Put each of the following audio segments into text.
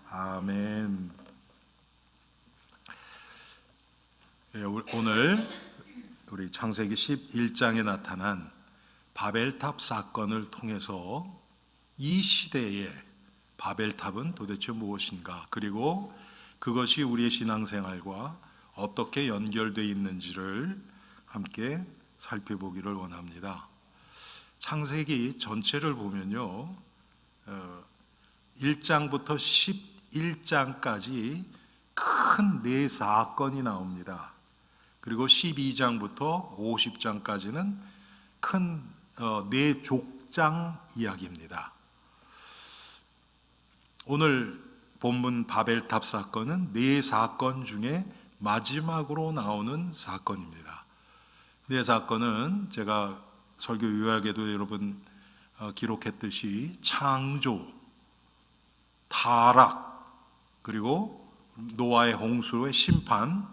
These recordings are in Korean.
아멘. 오늘 우리 창세기 11장에 나타난 바벨탑 사건을 통해서 이 시대의 바벨탑은 도대체 무엇인가, 그리고 그것이 우리의 신앙생활과 어떻게 연결되어 있는지를 함께 살펴보기를 원합니다. 창세기 전체를 보면요, 1장부터 11장까지 큰 네 사건이 나옵니다. 그리고 12장부터 50장까지는 큰 네 족장 이야기입니다. 오늘 본문 바벨탑 사건은 네 사건 중에 마지막으로 나오는 사건입니다. 네 사건은 제가 설교 요약에도 여러분 기록했듯이 창조, 타락, 그리고 노아의 홍수의 심판,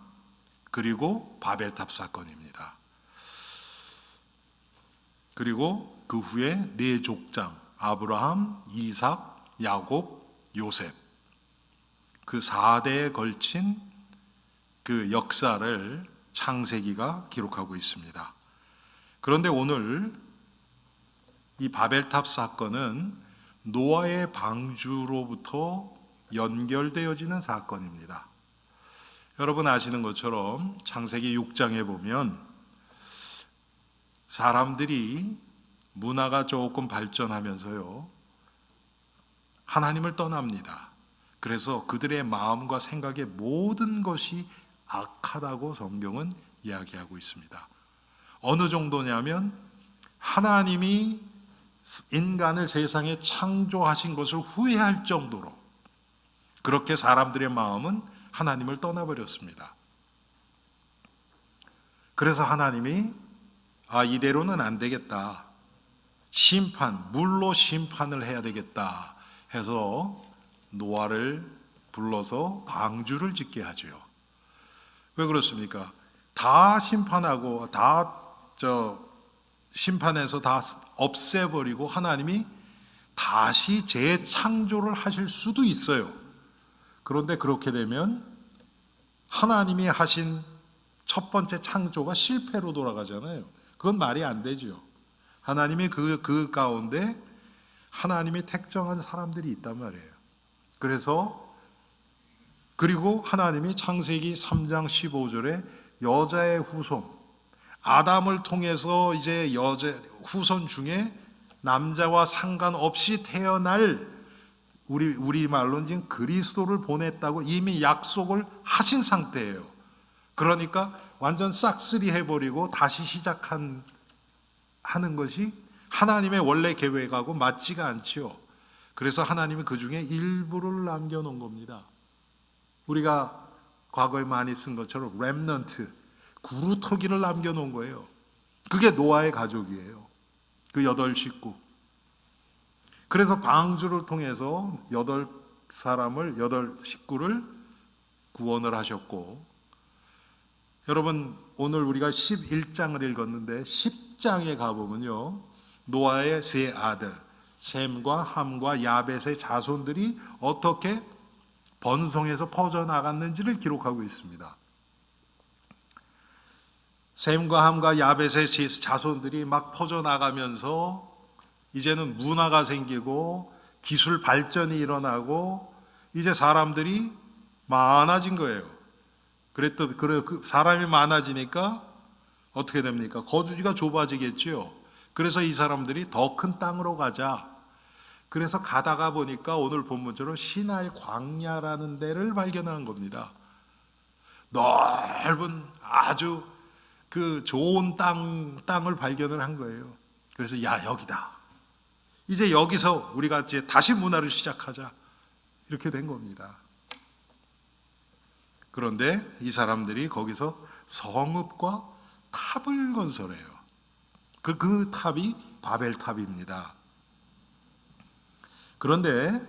그리고 바벨탑 사건입니다. 그리고 그 후에 네 족장, 아브라함, 이삭, 야곱, 요셉, 그 4대에 걸친 그 역사를 창세기가 기록하고 있습니다. 그런데 오늘 이 바벨탑 사건은 노아의 방주로부터 연결되어지는 사건입니다. 여러분 아시는 것처럼 창세기 6장에 보면 사람들이 문화가 조금 발전하면서요, 하나님을 떠납니다. 그래서 그들의 마음과 생각의 모든 것이 악하다고 성경은 이야기하고 있습니다. 어느 정도냐면 하나님이 인간을 세상에 창조하신 것을 후회할 정도로 그렇게 사람들의 마음은 하나님을 떠나버렸습니다. 그래서 하나님이 이대로는 안 되겠다, 물로 심판을 해야 되겠다 해서 노아를 불러서 방주를 짓게 하죠. 왜 그렇습니까? 다 심판하고 심판해서 다 없애버리고 하나님이 다시 재창조를 하실 수도 있어요. 그런데 그렇게 되면 하나님이 하신 첫 번째 창조가 실패로 돌아가잖아요. 그건 말이 안 되죠. 하나님이 그 가운데 하나님이 택정한 사람들이 있단 말이에요. 그리고 하나님이 창세기 3장 15절에 여자의 후손, 아담을 통해서 이제 여자 후손 중에 남자와 상관없이 태어날 우리 말로는 지금 그리스도를 보냈다고 이미 약속을 하신 상태예요. 그러니까 완전 싹쓸이 해버리고 다시 하는 것이 하나님의 원래 계획하고 맞지가 않지요. 그래서 하나님이 그 중에 일부를 남겨놓은 겁니다. 우리가 과거에 많이 쓴 것처럼 렘넌트, 구루터기를 남겨놓은 거예요. 그게 노아의 가족이에요. 그 8식구. 그래서 방주를 통해서 8식구를 구원을 하셨고, 여러분 오늘 우리가 11장을 읽었는데 10장에 가보면요, 노아의 세 아들 셈과 함과 야벳의 자손들이 어떻게 번성해서 퍼져나갔는지를 기록하고 있습니다. 셈과 함과 야벳의 자손들이 막 퍼져나가면서 이제는 문화가 생기고 기술 발전이 일어나고 이제 사람들이 많아진 거예요. 그 사람이 많아지니까 어떻게 됩니까? 거주지가 좁아지겠죠. 그래서 이 사람들이 더 큰 땅으로 가자. 그래서 가다가 보니까 오늘 본문처럼 시나이 광야라는 데를 발견한 겁니다. 넓은 아주 그 좋은 땅을 발견을 한 거예요. 그래서 여기다. 이제 여기서 우리가 이제 다시 문화를 시작하자. 이렇게 된 겁니다. 그런데 이 사람들이 거기서 성읍과 탑을 건설해요. 그 탑이 바벨탑입니다. 그런데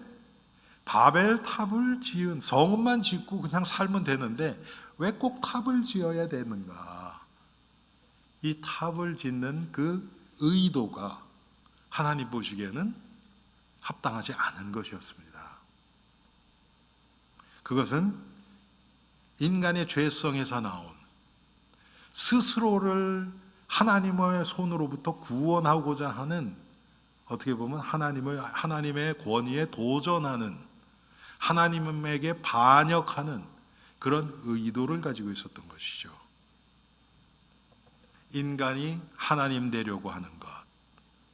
바벨탑을 지은 성읍만 짓고 그냥 살면 되는데 왜 꼭 탑을 지어야 되는가? 이 탑을 짓는 그 의도가 하나님 보시기에는 합당하지 않은 것이었습니다. 그것은 인간의 죄성에서 나온 스스로를 하나님의 손으로부터 구원하고자 하는, 어떻게 보면 하나님의 권위에 도전하는, 하나님에게 반역하는 그런 의도를 가지고 있었던 것이죠. 인간이 하나님 되려고 하는 것.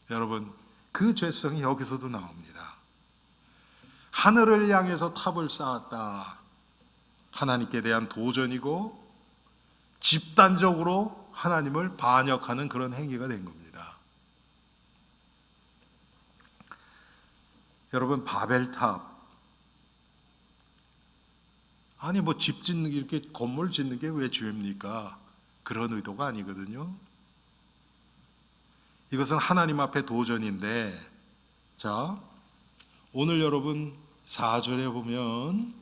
여러분, 그 죄성이 여기서도 나옵니다. 하늘을 향해서 탑을 쌓았다. 하나님께 대한 도전이고 집단적으로 하나님을 반역하는 그런 행위가 된 겁니다. 여러분, 바벨탑, 아니 뭐 집 짓는 게, 이렇게 건물 짓는 게 왜 죄입니까? 그런 의도가 아니거든요. 이것은 하나님 앞에 도전인데, 자, 오늘 여러분 4절에 보면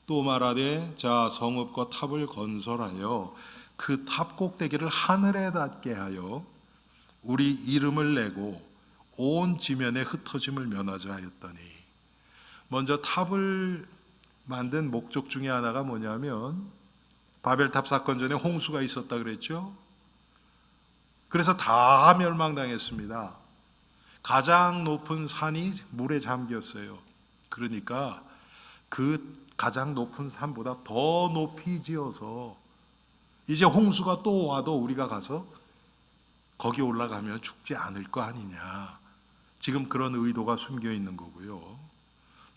또 말하되 자 성읍과 탑을 건설하여 그 탑 꼭대기를 하늘에 닿게 하여 우리 이름을 내고 온 지면에 흩어짐을 면하자 하였더니, 먼저 탑을 만든 목적 중에 하나가 뭐냐면 바벨탑 사건 전에 홍수가 있었다 그랬죠. 그래서 다 멸망당했습니다. 가장 높은 산이 물에 잠겼어요. 그러니까 그 가장 높은 산보다 더 높이 지어서 이제 홍수가 또 와도 우리가 가서 거기 올라가면 죽지 않을 거 아니냐. 지금 그런 의도가 숨겨 있는 거고요.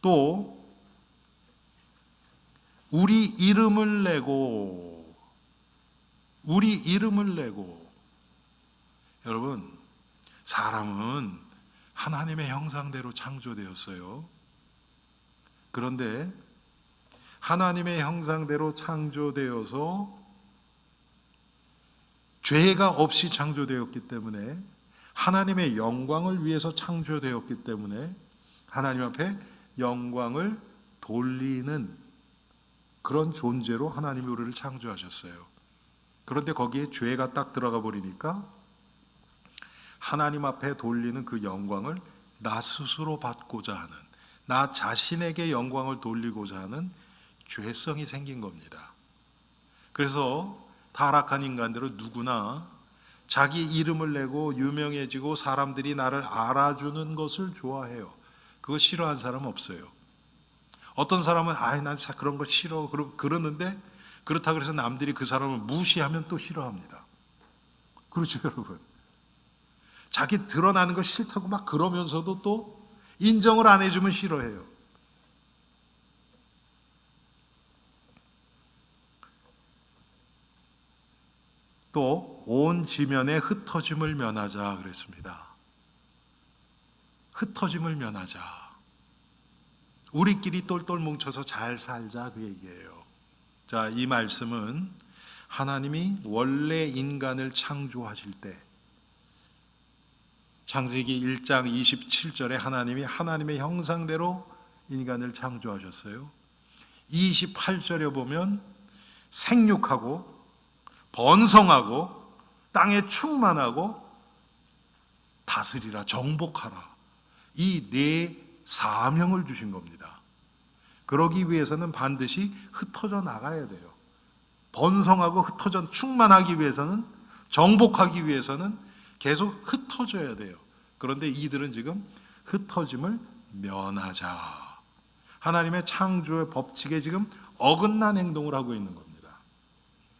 또 우리 이름을 내고, 여러분, 사람은 하나님의 형상대로 창조되었어요. 그런데 하나님의 형상대로 창조되어서 죄가 없이 창조되었기 때문에, 하나님의 영광을 위해서 창조되었기 때문에 하나님 앞에 영광을 돌리는 그런 존재로 하나님이 우리를 창조하셨어요. 그런데 거기에 죄가 딱 들어가 버리니까 하나님 앞에 돌리는 그 영광을 나 스스로 받고자 하는, 나 자신에게 영광을 돌리고자 하는 죄성이 생긴 겁니다. 그래서 타락한 인간들은 누구나 자기 이름을 내고 유명해지고 사람들이 나를 알아주는 것을 좋아해요. 그거 싫어하는 사람은 없어요. 어떤 사람은 난 그런 거 싫어 그러는데, 그렇다고 해서 남들이 그 사람을 무시하면 또 싫어합니다. 그렇죠, 여러분. 자기 드러나는 거 싫다고 막 그러면서도 또 인정을 안 해주면 싫어해요. 또 온 지면에 흩어짐을 면하자 그랬습니다. 흩어짐을 면하자. 우리끼리 똘똘 뭉쳐서 잘 살자, 그 얘기예요. 자, 이 말씀은 하나님이 원래 인간을 창조하실 때, 창세기 1장 27절에 하나님이 하나님의 형상대로 인간을 창조하셨어요. 28절에 보면 생육하고 번성하고 땅에 충만하고 다스리라, 정복하라, 이 네 사명을 주신 겁니다. 그러기 위해서는 반드시 흩어져 나가야 돼요. 번성하고 흩어져 충만하기 위해서는, 정복하기 위해서는 계속 흩어져야 돼요. 그런데 이들은 지금 흩어짐을 면하자, 하나님의 창조의 법칙에 지금 어긋난 행동을 하고 있는 겁니다.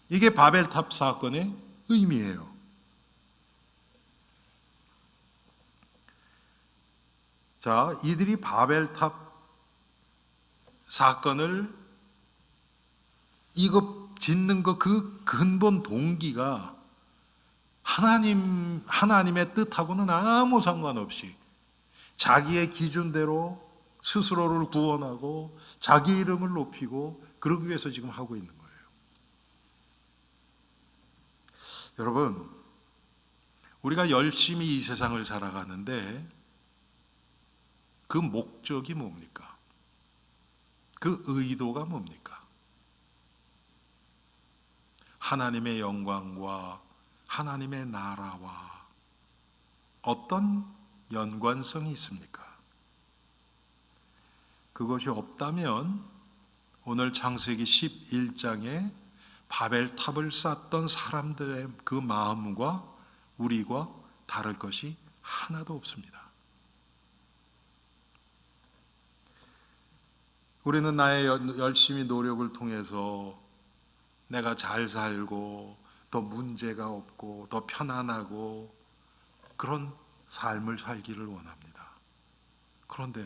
이게 바벨탑 사건의 의미예요. 자, 이들이 바벨탑 사건을 이거 짓는 그 근본 동기가 하나님의 뜻하고는 아무 상관없이 자기의 기준대로 스스로를 구원하고 자기 이름을 높이고 그러기 위해서 지금 하고 있는 거예요. 여러분, 우리가 열심히 이 세상을 살아가는데 그 목적이 뭡니까? 그 의도가 뭡니까? 하나님의 영광과 하나님의 나라와 어떤 연관성이 있습니까? 그것이 없다면 오늘 창세기 11장에 바벨탑을 쌓던 사람들의 그 마음과 우리와 다를 것이 하나도 없습니다. 우리는 나의 열심히 노력을 통해서 내가 잘 살고 더 문제가 없고 더 편안하고 그런 삶을 살기를 원합니다. 그런데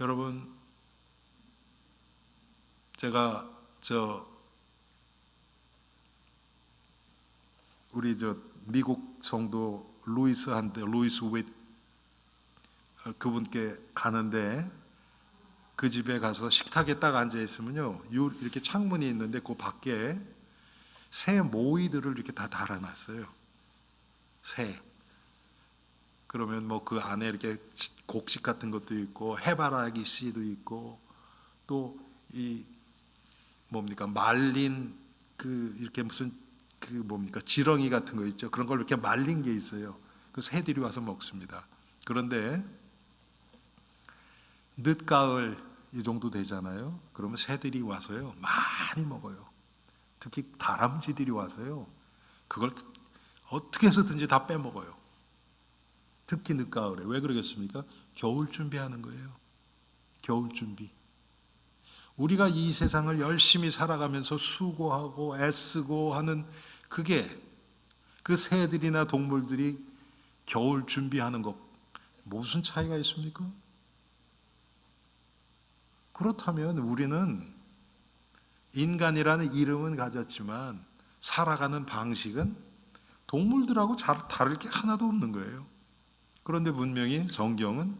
여러분, 제가 우리 미국 성도 루이스 윗 그분께 가는데, 그 집에 가서 식탁에 딱 앉아 있으면요, 이렇게 창문이 있는데 그 밖에 새 모이들을 이렇게 다 달아놨어요. 새. 그러면 뭐 그 안에 이렇게 곡식 같은 것도 있고 해바라기 씨도 있고 또 이 뭡니까 말린 그 이렇게 무슨 그 뭡니까 지렁이 같은 거 있죠. 그런 걸 이렇게 말린 게 있어요. 그 새들이 와서 먹습니다. 그런데 늦가을 이 정도 되잖아요. 그러면 새들이 와서요 많이 먹어요. 특히 다람쥐들이 와서요 그걸 어떻게 해서든지 다 빼먹어요. 특히 늦가을에. 왜 그러겠습니까? 겨울 준비하는 거예요. 겨울 준비. 우리가 이 세상을 열심히 살아가면서 수고하고 애쓰고 하는 그게 그 새들이나 동물들이 겨울 준비하는 것 무슨 차이가 있습니까? 그렇다면 우리는 인간이라는 이름은 가졌지만 살아가는 방식은 동물들하고 다를 게 하나도 없는 거예요. 그런데 분명히 성경은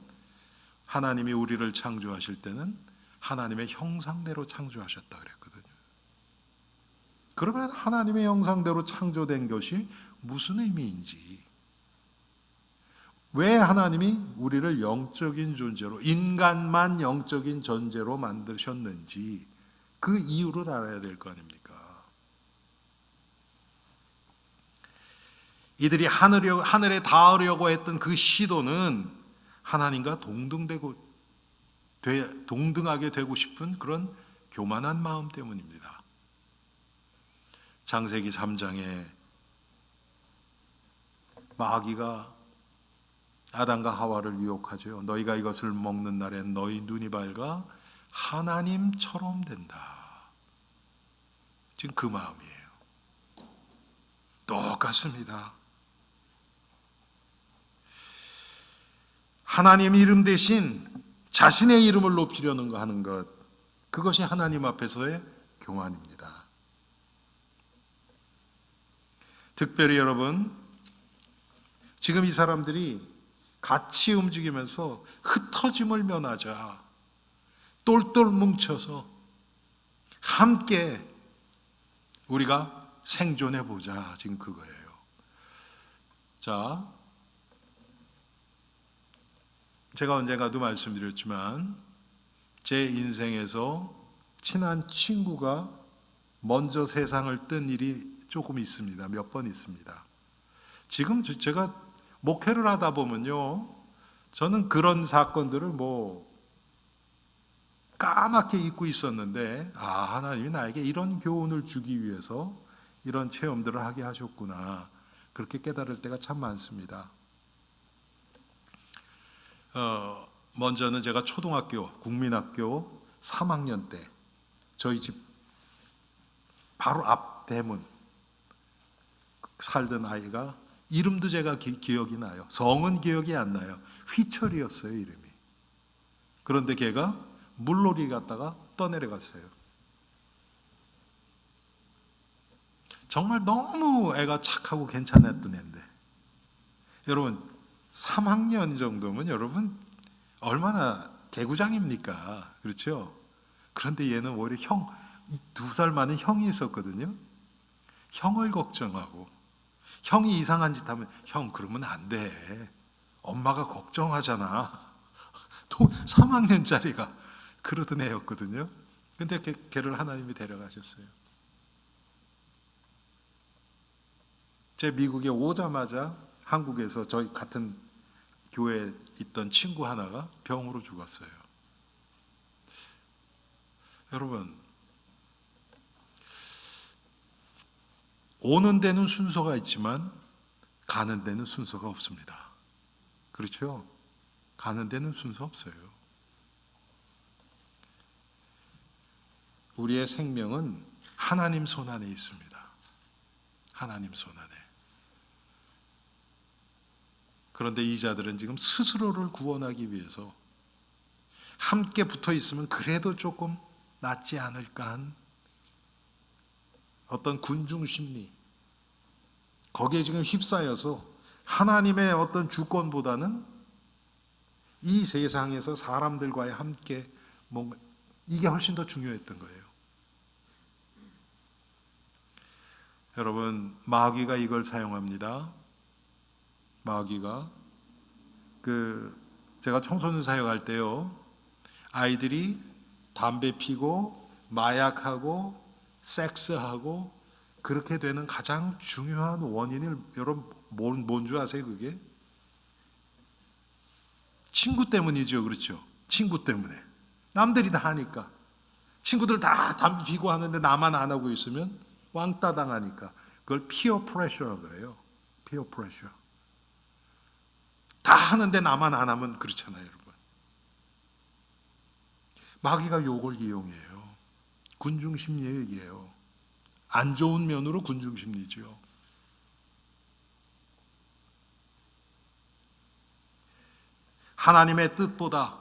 하나님이 우리를 창조하실 때는 하나님의 형상대로 창조하셨다 그랬거든요. 그러면 하나님의 형상대로 창조된 것이 무슨 의미인지, 왜 하나님이 우리를 영적인 존재로, 인간만 영적인 존재로 만드셨는지 그 이유를 알아야 될 거 아닙니까? 이들이 하늘에 닿으려고 했던 그 시도는 하나님과 동등하게 되고 싶은 그런 교만한 마음 때문입니다. 창세기 3장에 마귀가 아담과 하와를 유혹하죠. 너희가 이것을 먹는 날엔 너희 눈이 밝아 하나님처럼 된다. 지금 그 마음이에요. 똑같습니다. 하나님 이름 대신 자신의 이름을 높이려는 하는 것, 그것이 하나님 앞에서의 교만입니다. 특별히 여러분, 지금 이 사람들이 같이 움직이면서 흩어짐을 면하자 똘똘 뭉쳐서 함께 우리가 생존해 보자, 지금 그거예요. 자, 제가 언젠가도 말씀드렸지만 제 인생에서 친한 친구가 먼저 세상을 뜬 일이 조금 있습니다. 몇 번 있습니다. 지금 제가 목회를 하다 보면요, 저는 그런 사건들을 까맣게 잊고 있었는데, 하나님이 나에게 이런 교훈을 주기 위해서 이런 체험들을 하게 하셨구나, 그렇게 깨달을 때가 참 많습니다. 먼저는 제가 초등학교, 국민학교 3학년 때 저희 집 바로 앞 대문 살던 아이가, 이름도 제가 기억이 나요. 성은 기억이 안 나요. 휘철이었어요, 이름이. 그런데 걔가 물놀이 갔다가 떠내려갔어요. 정말 너무 애가 착하고 괜찮았던 애인데, 여러분 3학년 정도면 여러분 얼마나 개구장입니까? 그렇죠? 그런데 얘는 오히려 2살 많은 형이 있었거든요. 형을 걱정하고, 형이 이상한 짓 하면 형 그러면 안 돼, 엄마가 걱정하잖아. 또 3학년짜리가 그러던 애였거든요. 근데 걔를 하나님이 데려가셨어요. 제 미국에 오자마자 한국에서 저희 같은 교회에 있던 친구 하나가 병으로 죽었어요. 여러분, 오는 데는 순서가 있지만 가는 데는 순서가 없습니다. 그렇죠? 가는 데는 순서 없어요. 우리의 생명은 하나님 손 안에 있습니다. 하나님 손 안에. 그런데 이 자들은 지금 스스로를 구원하기 위해서 함께 붙어 있으면 그래도 조금 낫지 않을까 한 어떤 군중 심리, 거기에 지금 휩싸여서 하나님의 어떤 주권보다는 이 세상에서 사람들과의 함께 뭔가 이게 훨씬 더 중요했던 거예요. 여러분, 마귀가 이걸 사용합니다. 마귀가 제가 청소년 사역할 때요, 아이들이 담배 피고 마약하고 섹스하고 그렇게 되는 가장 중요한 원인을 여러분 뭔 줄 아세요? 그게 친구 때문이죠. 그렇죠? 친구 때문에. 남들이 다 하니까. 친구들 다 담배 피고 하는데 나만 안 하고 있으면 왕따 당하니까. 그걸 피어 프레셔라고 그래요. 피어 프레셔. 다 하는데 나만 안 하면 그렇잖아요, 여러분. 마귀가 요걸 이용해요. 군중심리의 얘기예요. 안 좋은 면으로 군중심리죠. 하나님의 뜻보다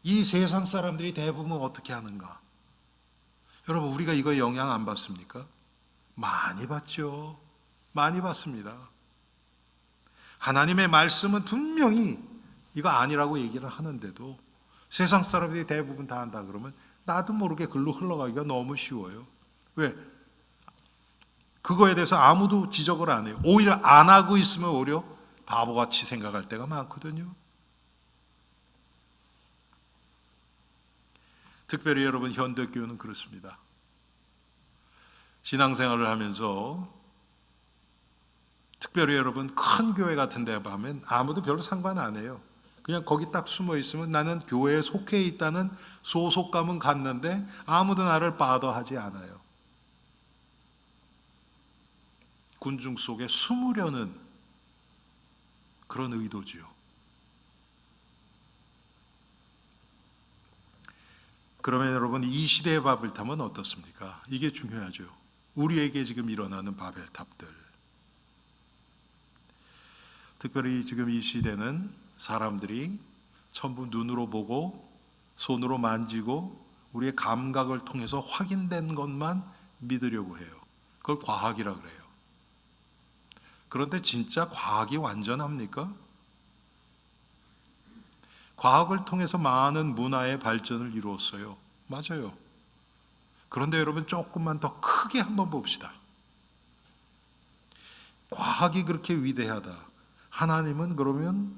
이 세상 사람들이 대부분 어떻게 하는가? 여러분, 우리가 이거 영향 안 받습니까? 많이 받죠. 많이 받습니다. 하나님의 말씀은 분명히 이거 아니라고 얘기를 하는데도 세상 사람들이 대부분 다 한다 그러면 나도 모르게 글로 흘러가기가 너무 쉬워요. 왜? 그거에 대해서 아무도 지적을 안 해요. 오히려 안 하고 있으면 오히려 바보같이 생각할 때가 많거든요. 특별히 여러분, 현대교회는 그렇습니다. 신앙생활을 하면서 특별히 여러분 큰 교회 같은 데 가면 아무도 별로 상관 안 해요. 그냥 거기 딱 숨어 있으면 나는 교회에 속해 있다는 소속감은 갖는데 아무도 나를 바더하지 않아요. 군중 속에 숨으려는 그런 의도지요. 그러면 여러분, 이 시대의 바벨탑은 어떻습니까? 이게 중요하죠. 우리에게 지금 일어나는 바벨탑들. 특별히 지금 이 시대는 사람들이 전부 눈으로 보고 손으로 만지고 우리의 감각을 통해서 확인된 것만 믿으려고 해요. 그걸 과학이라 그래요. 그런데 진짜 과학이 완전합니까? 과학을 통해서 많은 문화의 발전을 이루었어요. 맞아요. 그런데 여러분, 조금만 더 크게 한번 봅시다. 과학이 그렇게 위대하다. 하나님은 그러면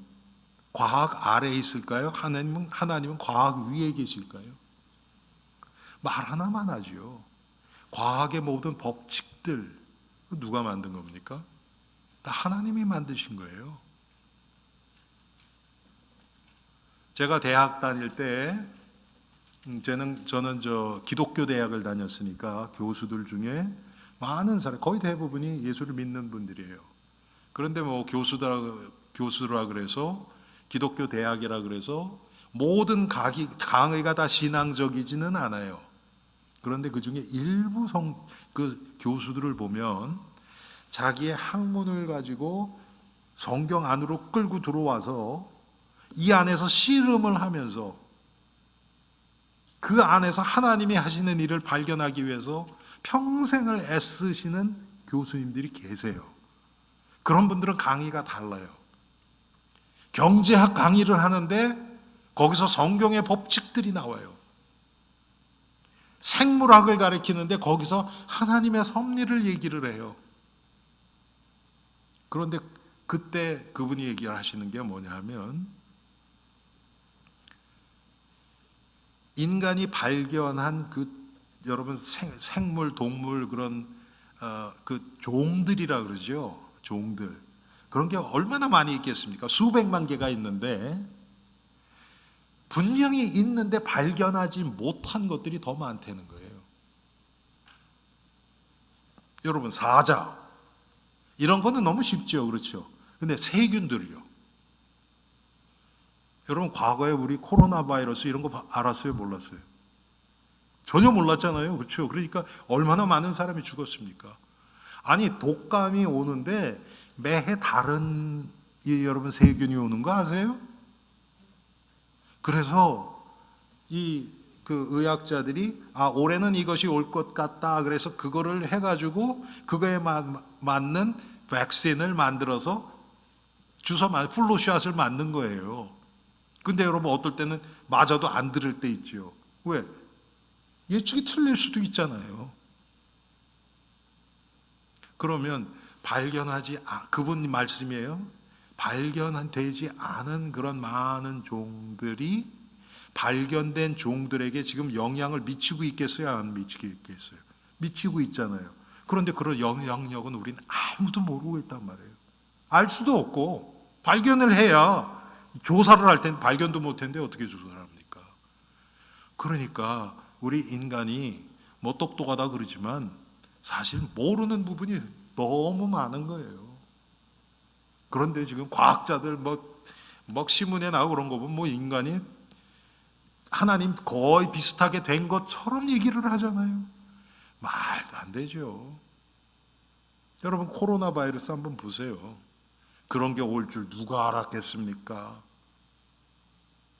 과학 아래에 있을까요? 하나님은 과학 위에 계실까요? 말 하나만 하죠. 과학의 모든 법칙들 누가 만든 겁니까? 다 하나님이 만드신 거예요. 제가 대학 다닐 때 저는 기독교 대학을 다녔으니까 교수들 중에 많은 사람, 거의 대부분이 예수를 믿는 분들이에요. 그런데 뭐 교수라 그래서 기독교 대학이라 그래서 모든 강의가 다 신앙적이지는 않아요. 그런데 그 중에 일부 교수들을 보면 자기의 학문을 가지고 성경 안으로 끌고 들어와서 이 안에서 씨름을 하면서 그 안에서 하나님이 하시는 일을 발견하기 위해서 평생을 애쓰시는 교수님들이 계세요. 그런 분들은 강의가 달라요. 경제학 강의를 하는데 거기서 성경의 법칙들이 나와요. 생물학을 가르치는데 거기서 하나님의 섭리를 얘기를 해요. 그런데 그때 그분이 얘기를 하시는 게 뭐냐 하면 인간이 발견한 여러분 생물, 동물 그런 종들이라 그러죠. 종들. 그런 게 얼마나 많이 있겠습니까? 수백만 개가 있는데 분명히 있는데 발견하지 못한 것들이 더 많다는 거예요. 여러분, 사자 이런 거는 너무 쉽죠, 그렇죠? 근데 세균들요. 여러분, 과거에 우리 코로나 바이러스 이런 거 알았어요, 몰랐어요? 전혀 몰랐잖아요, 그렇죠? 그러니까 얼마나 많은 사람이 죽었습니까? 아니, 독감이 오는데 매해 다른 여러분 세균이 오는 거 아세요? 그래서 그 의학자들이 올해는 이것이 올 것 같다, 그래서 그거를 해가지고 그거에 맞는 백신을 만들어서 플루샷을 맞는 거예요. 근데 여러분, 어떨 때는 맞아도 안 들을 때 있죠. 왜? 예측이 틀릴 수도 있잖아요. 그러면 그분 말씀이에요. 발견되지 않은 그런 많은 종들이 발견된 종들에게 지금 영향을 미치고 있겠어요? 안 미치고 있겠어요? 미치고 있잖아요. 그런데 그런 영향력은 우리는 아무도 모르고 있단 말이에요. 알 수도 없고, 발견을 해야 조사를 할 텐데 발견도 못 했는데 어떻게 조사를 합니까? 그러니까 우리 인간이 뭐 똑똑하다 그러지만 사실 모르는 부분이 너무 많은 거예요. 그런데 지금 과학자들 뭐 신문에 나오고 그런 거 보면 인간이 하나님 거의 비슷하게 된 것처럼 얘기를 하잖아요. 말도 안 되죠. 여러분, 코로나 바이러스 한번 보세요. 그런 게 올 줄 누가 알았겠습니까?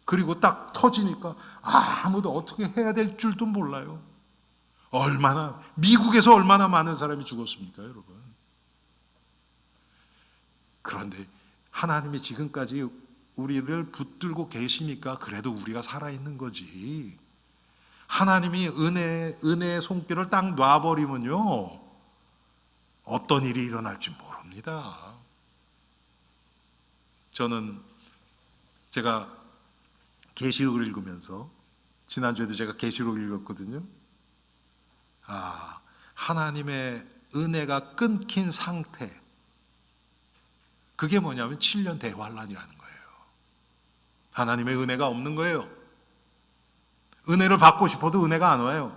그리고 딱 터지니까 아무도 어떻게 해야 될 줄도 몰라요. 미국에서 얼마나 많은 사람이 죽었습니까, 여러분? 그런데 하나님이 지금까지 우리를 붙들고 계시니까 그래도 우리가 살아있는 거지. 하나님이 은혜의 손길을 딱 놔버리면요, 어떤 일이 일어날지 모릅니다. 제가 계시록을 읽으면서, 지난주에도 제가 계시록을 읽었거든요. 하나님의 은혜가 끊긴 상태, 그게 뭐냐면 7년 대환란이라는 거예요. 하나님의 은혜가 없는 거예요. 은혜를 받고 싶어도 은혜가 안 와요.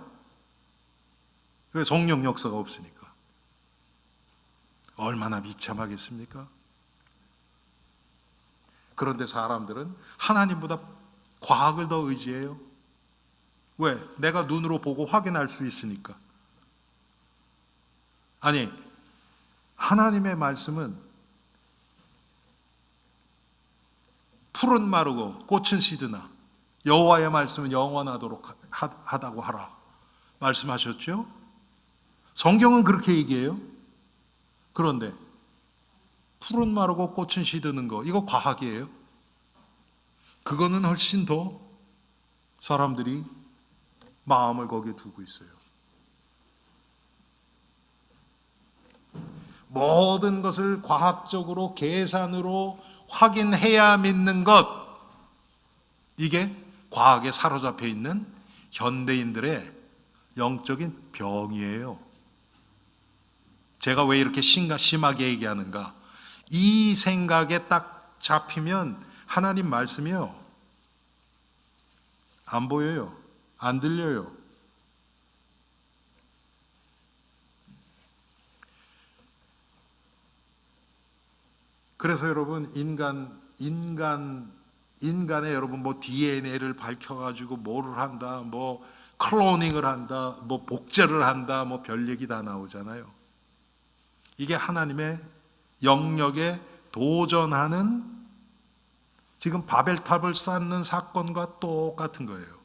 왜? 성령 역사가 없으니까. 얼마나 비참하겠습니까? 그런데 사람들은 하나님보다 과학을 더 의지해요. 왜? 내가 눈으로 보고 확인할 수 있으니까. 아니, 하나님의 말씀은 풀은 마르고 꽃은 시드나 여호와의 말씀은 영원하도록 하다고 하라 말씀하셨죠? 성경은 그렇게 얘기해요. 그런데 풀은 마르고 꽃은 시드는 거, 이거 과학이에요? 그거는 훨씬 더 사람들이 마음을 거기에 두고 있어요. 모든 것을 과학적으로 계산으로 확인해야 믿는 것, 이게 과학에 사로잡혀 있는 현대인들의 영적인 병이에요. 제가 왜 이렇게 심하게 얘기하는가? 이 생각에 딱 잡히면 하나님 말씀이요, 안 보여요. 안 들려요. 그래서 여러분, 인간의 여러분 DNA를 밝혀가지고 뭐를 한다, 클로닝을 한다, 복제를 한다, 별 얘기 다 나오잖아요. 이게 하나님의 영역에 도전하는, 지금 바벨탑을 쌓는 사건과 똑같은 거예요.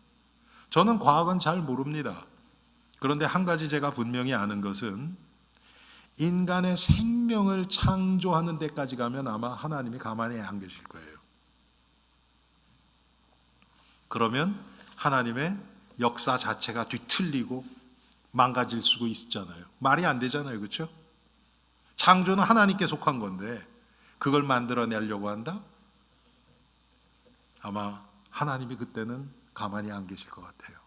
저는 과학은 잘 모릅니다. 그런데 한 가지 제가 분명히 아는 것은, 인간의 생명을 창조하는 데까지 가면 아마 하나님이 가만히 안 계실 거예요. 그러면 하나님의 역사 자체가 뒤틀리고 망가질 수가 있잖아요. 말이 안 되잖아요, 그렇죠? 창조는 하나님께 속한 건데 그걸 만들어내려고 한다? 아마 하나님이 그때는 가만히 안 계실 것 같아요.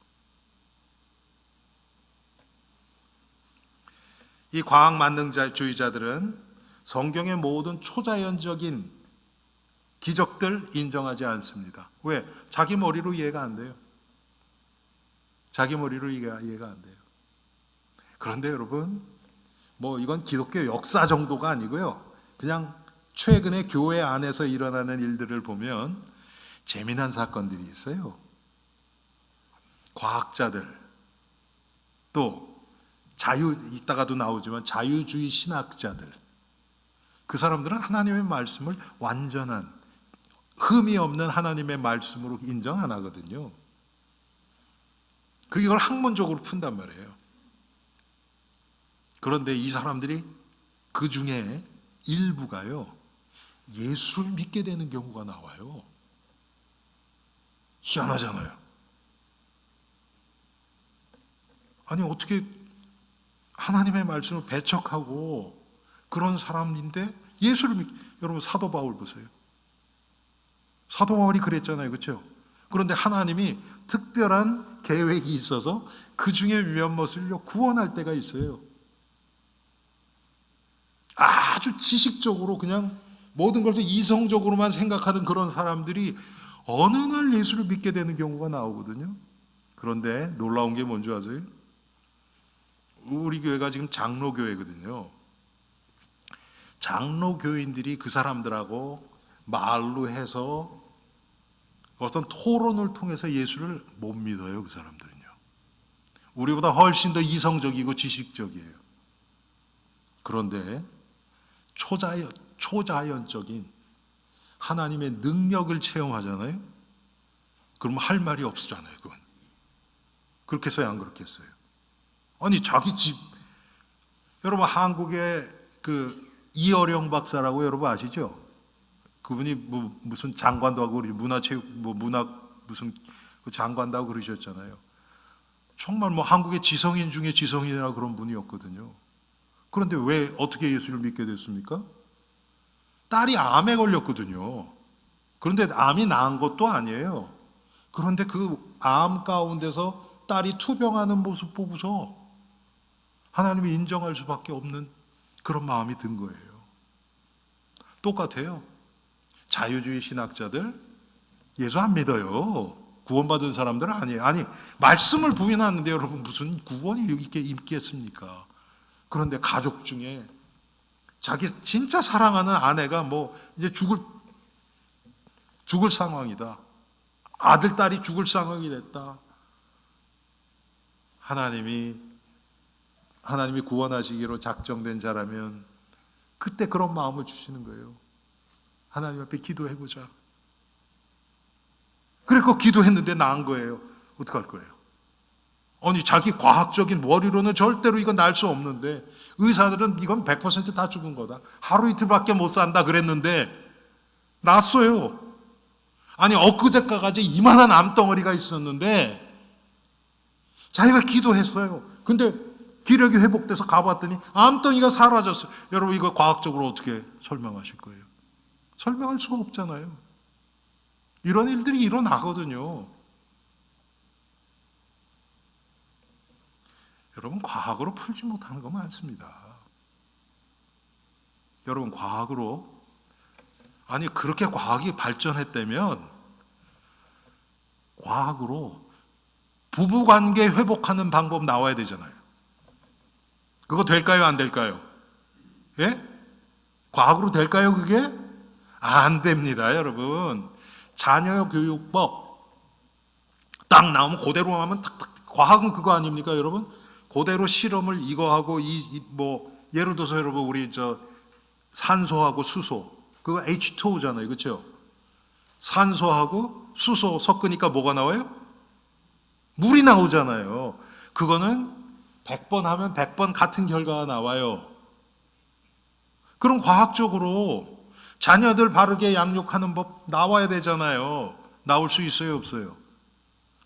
이 과학 만능주의자들은 성경의 모든 초자연적인 기적들 인정하지 않습니다. 왜? 자기 머리로 이해가 안 돼요. 자기 머리로 이해가 안 돼요. 그런데 여러분, 이건 기독교 역사 정도가 아니고요. 그냥 최근에 교회 안에서 일어나는 일들을 보면 재미난 사건들이 있어요. 과학자들, 또 이따가도 나오지만 자유주의 신학자들, 그 사람들은 하나님의 말씀을 완전한 흠이 없는 하나님의 말씀으로 인정 안 하거든요. 이걸 학문적으로 푼단 말이에요. 그런데 이 사람들이 그 중에 일부가요, 예수를 믿게 되는 경우가 나와요. 희한하잖아요. 아니, 어떻게 하나님의 말씀을 배척하고 그런 사람인데 예수를 여러분, 사도 바울 보세요. 사도 바울이 그랬잖아요. 그렇죠? 그런데 하나님이 특별한 계획이 있어서 그 중에 몇몇을 구원할 때가 있어요. 아주 지식적으로 그냥 모든 것을 이성적으로만 생각하던 그런 사람들이 어느 날 예수를 믿게 되는 경우가 나오거든요. 그런데 놀라운 게 뭔지 아세요? 우리 교회가 지금 장로교회거든요. 장로교인들이 그 사람들하고 말로 해서 어떤 토론을 통해서 예수를 못 믿어요. 그 사람들은요. 우리보다 훨씬 더 이성적이고 지식적이에요. 그런데 초자연적인 하나님의 능력을 체험하잖아요. 그러면 할 말이 없잖아요. 그건. 그렇겠어요? 안 그렇겠어요? 아니, 자기 집, 여러분 한국의 이어령 박사라고 여러분 아시죠? 그분이 무슨 장관도 하고 문화체육 문학 무슨 장관도 하고 그러셨잖아요. 정말 한국의 지성인 중에 지성인이라 그런 분이었거든요. 그런데 왜 어떻게 예수를 믿게 됐습니까? 딸이 암에 걸렸거든요. 그런데 암이 나은 것도 아니에요. 그런데 그 암 가운데서 딸이 투병하는 모습 보고서 하나님이 인정할 수밖에 없는 그런 마음이 든 거예요. 똑같아요. 자유주의 신학자들 예수 안 믿어요. 구원받은 사람들은 아니에요. 아니, 말씀을 부인하는데 여러분 무슨 구원이 이렇게 있겠습니까? 그런데 가족 중에 자기 진짜 사랑하는 아내가 이제 죽을 상황이다. 아들, 딸이 죽을 상황이 됐다. 하나님이 구원하시기로 작정된 자라면 그때 그런 마음을 주시는 거예요. 하나님 앞에 기도해보자. 그래서 기도했는데 나은 거예요. 어떡할 거예요? 아니, 자기 과학적인 머리로는 절대로 이건 날 수 없는데 의사들은 이건 100% 죽은 거다. 하루 이틀밖에 못 산다 그랬는데 났어요. 아니, 엊그제까지 이만한 암덩어리가 있었는데 자기가 기도했어요. 근데 기력이 회복돼서 가봤더니 암덩이가 사라졌어요. 여러분, 이거 과학적으로 어떻게 설명하실 거예요? 설명할 수가 없잖아요. 이런 일들이 일어나거든요. 여러분, 과학으로 풀지 못하는 거 많습니다. 여러분, 그렇게 과학이 발전했다면 과학으로 부부관계 회복하는 방법 나와야 되잖아요. 그거 될까요? 안 될까요? 예? 과학으로 될까요? 그게? 안 됩니다, 여러분. 자녀 교육법 딱 나오면 그대로 하면 탁탁. 과학은 그거 아닙니까, 여러분? 그대로 실험을 이거 하고 예를 들어서 여러분 우리 산소하고 수소 그거 H2O잖아요, 그렇죠? 산소하고 수소 섞으니까 뭐가 나와요? 물이 나오잖아요. 그거는 100번 하면 100번 같은 결과가 나와요. 그럼 과학적으로 자녀들 바르게 양육하는 법 나와야 되잖아요. 나올 수 있어요, 없어요?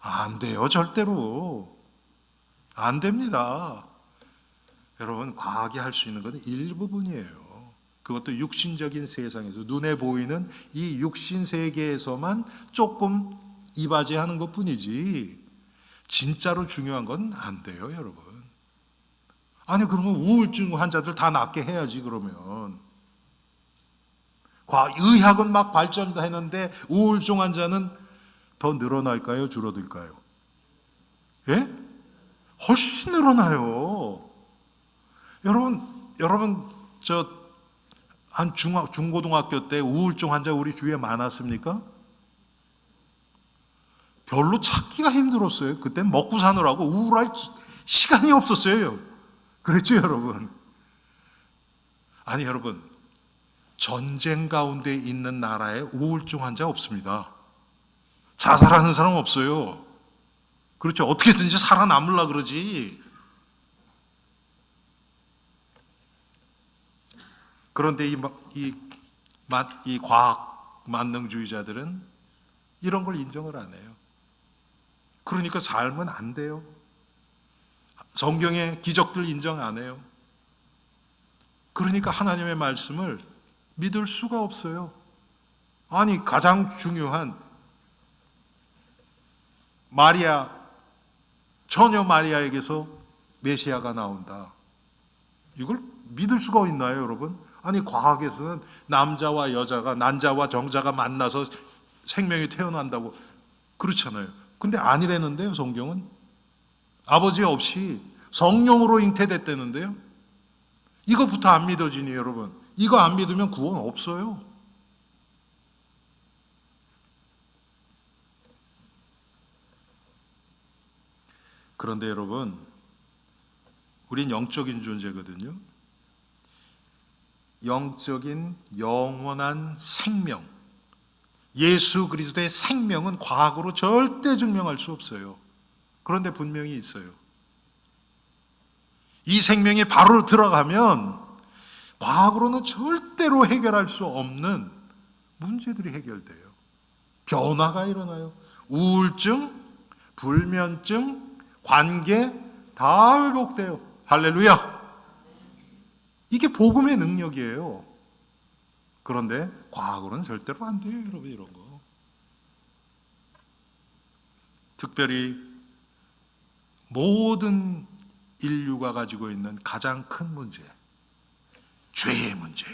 안 돼요, 절대로. 안 됩니다. 여러분, 과학이 할 수 있는 것은 일부분이에요. 그것도 육신적인 세상에서 눈에 보이는 이 육신 세계에서만 조금 이바지하는 것뿐이지 진짜로 중요한 건 안 돼요, 여러분. 아니, 그러면 우울증 환자들 다 낫게 해야지. 그러면 의학은 막 발전했는데 우울증 환자는 더 늘어날까요? 줄어들까요? 예? 훨씬 늘어나요. 여러분 한 중고등학교 때 우울증 환자 우리 주위에 많았습니까? 별로 찾기가 힘들었어요. 그때 먹고 사느라고 우울할 시간이 없었어요. 그랬죠, 여러분? 아니, 여러분, 전쟁 가운데 있는 나라에 우울증 환자 없습니다. 자살하는 사람 없어요. 그렇죠. 어떻게든지 살아남으려 그러지. 그런데 이 과학 만능주의자들은 이런 걸 인정을 안 해요. 그러니까 삶은 안 돼요. 성경의 기적들 인정 안 해요. 그러니까 하나님의 말씀을 믿을 수가 없어요. 아니, 가장 중요한 마리아, 처녀 마리아에게서 메시아가 나온다. 이걸 믿을 수가 있나요, 여러분? 아니, 과학에서는 남자와 여자가, 난자와 정자가 만나서 생명이 태어난다고 그렇잖아요. 근데 아니라는데요, 성경은. 아버지 없이 성령으로 잉태됐다는데요. 이거부터 안 믿어지니, 여러분. 이거 안 믿으면 구원 없어요. 그런데 여러분, 우린 영적인 존재거든요. 영적인 영원한 생명, 예수 그리스도의 생명은 과학으로 절대 증명할 수 없어요. 그런데 분명히 있어요. 이 생명이 바로 들어가면 과학으로는 절대로 해결할 수 없는 문제들이 해결돼요. 변화가 일어나요. 우울증, 불면증, 관계 다 회복돼요. 할렐루야. 이게 복음의 능력이에요. 그런데 과학으로는 절대로 안 돼요, 여러분. 이런 거. 특별히 모든 인류가 가지고 있는 가장 큰 문제, 죄의 문제.